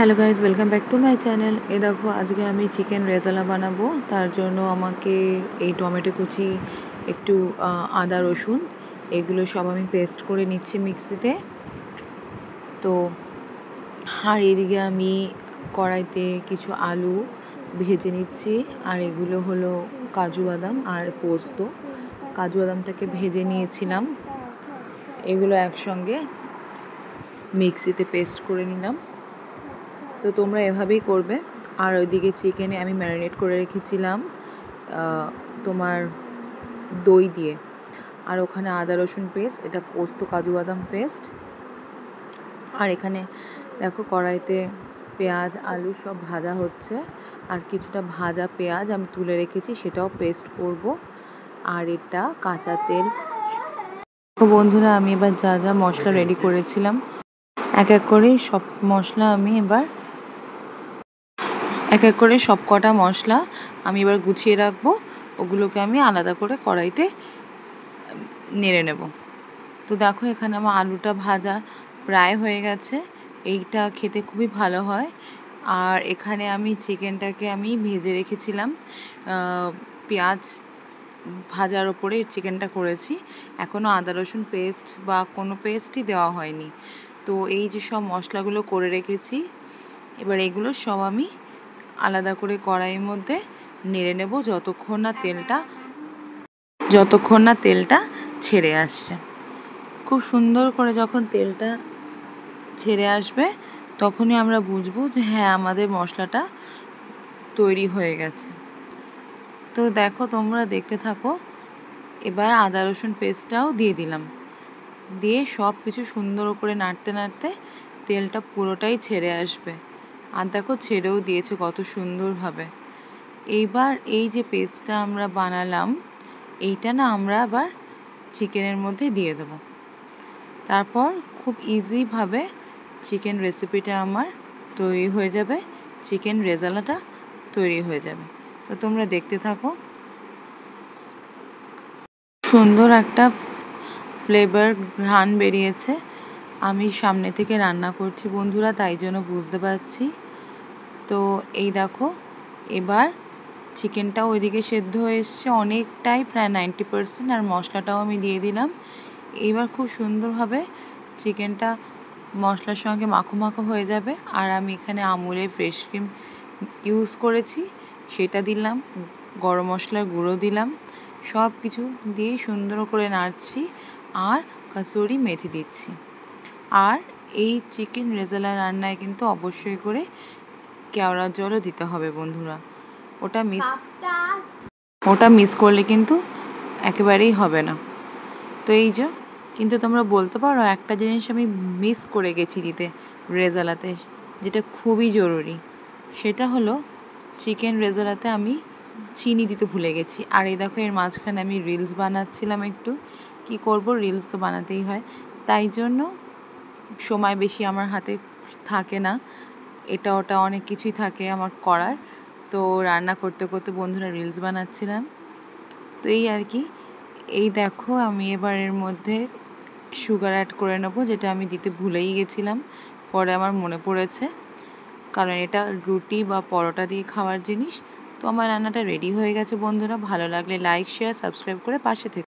Hello guys, welcome back to my channel. এ দেখো, আজকে আমি চিকেন রেজালা বানাবো। তার জন্য আমাকে এই টমেটো কুচি, একটু আদা রসুন, এগুলো সব আমি পেস্ট করে নিচ্ছি মিক্সিতে। তো আর এদিকে আমি কড়াইতে কিছু আলু ভেজে নিচ্ছি। আর এগুলো হলো কাজু বাদাম আর পোস্ত। কাজু বাদামটাকে ভেজে নিয়েছিলাম, এগুলো একসঙ্গে মিক্সিতে পেস্ট করে নিলাম। তো তোমরা এভাবেই করবে। আর ওইদিকে চিকেনে আমি ম্যারিনেট করে রেখেছিলাম তোমার দই দিয়ে। আর ওখানে আদা রসুন পেস্ট, এটা পোস্ত কাজু বাদাম পেস্ট। আর এখানে দেখো কড়াইতে পেঁয়াজ আলু সব ভাজা হচ্ছে। আর কিছুটা ভাজা পেঁয়াজ আমি তুলে রেখেছি, সেটাও পেস্ট করব। আর এটা কাঁচা তেল। তো বন্ধুরা, আমি এবার যা যা মশলা রেডি করেছিলাম এক এক করে সব মশলা আমি এবার এক এক করে সব কটা মশলা আমি এবার গুছিয়ে রাখবো। ওগুলোকে আমি আলাদা করে কড়াইতে নেড়ে নেব। তো দেখো, এখানে আমার আলুটা ভাজা প্রায় হয়ে গেছে। এইটা খেতে খুবই ভালো হয়। আর এখানে আমি চিকেনটাকে আমি ভেজে রেখেছিলাম, পেঁয়াজ ভাজার ওপরে চিকেনটা করেছি। এখনও আদা রসুন পেস্ট বা কোনো পেস্টই দেওয়া হয়নি। তো এই যে সব মশলাগুলো করে রেখেছি, এবার এগুলো সব আমি আলাদা করে কড়াইয়ের মধ্যে নেড়ে নেব যতক্ষণ না তেলটা ছেড়ে আসছে। খুব সুন্দর করে যখন তেলটা ছেড়ে আসবে, তখনই আমরা বুঝবো যে হ্যাঁ, আমাদের মশলাটা তৈরি হয়ে গেছে। তো দেখো, তোমরা দেখতে থাকো। এবার আদা রসুন পেস্টটাও দিয়ে দিলাম, দিয়ে সব কিছু সুন্দর করে নাড়তে নাড়তে তেলটা পুরোটাই ছেড়ে আসবে। আর দেখো, ছেড়েও দিয়েছে কত সুন্দরভাবে। এইবার এই যে পেস্টটা আমরা বানালাম, এইটা না আমরা আবার চিকেনের মধ্যে দিয়ে দেব। তারপর খুব ইজিভাবে চিকেন রেসিপিটা আমার তৈরি হয়ে যাবে, চিকেন রেজালাটা তৈরি হয়ে যাবে। তো তোমরা দেখতে থাকো। সুন্দর একটা ফ্লেভার ঘ্রাণ বেরিয়েছে। আমি সামনে থেকে রান্না করছি বন্ধুরা, তাই জন্য বুঝতে পারছি। তো এই দেখো, এবার চিকেনটাও ওইদিকে সেদ্ধ হয়ে এসছে অনেকটাই, প্রায় 90%। আর মশলাটাও আমি দিয়ে দিলাম। এবার খুব সুন্দরভাবে চিকেনটা মশলার সঙ্গে মাখো মাখো হয়ে যাবে। আর আমি এখানে আমুলের ফ্রেশ ক্রিম ইউজ করেছি, সেটা দিলাম। গরম মশলার গুঁড়ো দিলাম, সব কিছু দিয়ে সুন্দর করে নাড়ছি। আর কাসুরি মেথি দিচ্ছি। আর এই চিকেন রেজালা রান্নায় কিন্তু অবশ্যই করে কেওড়ার জলও দিতে হবে বন্ধুরা। ওটা মিস করলে কিন্তু একেবারেই হবে না। তো এই যে, কিন্তু তোমরা বলতে পারো একটা জিনিস আমি মিস করে গেছি দিতে রেজালাতে, যেটা খুবই জরুরি। সেটা হলো চিকেন রেজালাতে আমি চিনি দিতে ভুলে গেছি। আর এই দেখো, এর মাঝখানে আমি রিলস বানাচ্ছিলাম একটু। কি করব, রিলস তো বানাতেই হয়, তাই জন্য সময় বেশি আমার হাতে থাকে না। এটা ওটা অনেক কিছুই থাকে আমার করার। তো রান্না করতে করতে বন্ধুরা রিলস বানাচ্ছিলাম। তো এই আর কি। এই দেখো, আমি এবার এর মধ্যে সুগার অ্যাড করে নেব, যেটা আমি দিতে ভুলেই গেছিলাম, পরে আমার মনে পড়েছে। কারণ এটা রুটি বা পরোটা দিয়ে খাওয়ার জিনিস। তো আমার রান্নাটা রেডি হয়ে গেছে বন্ধুরা। ভালো লাগলে লাইক শেয়ার সাবস্ক্রাইব করে পাশে থেকে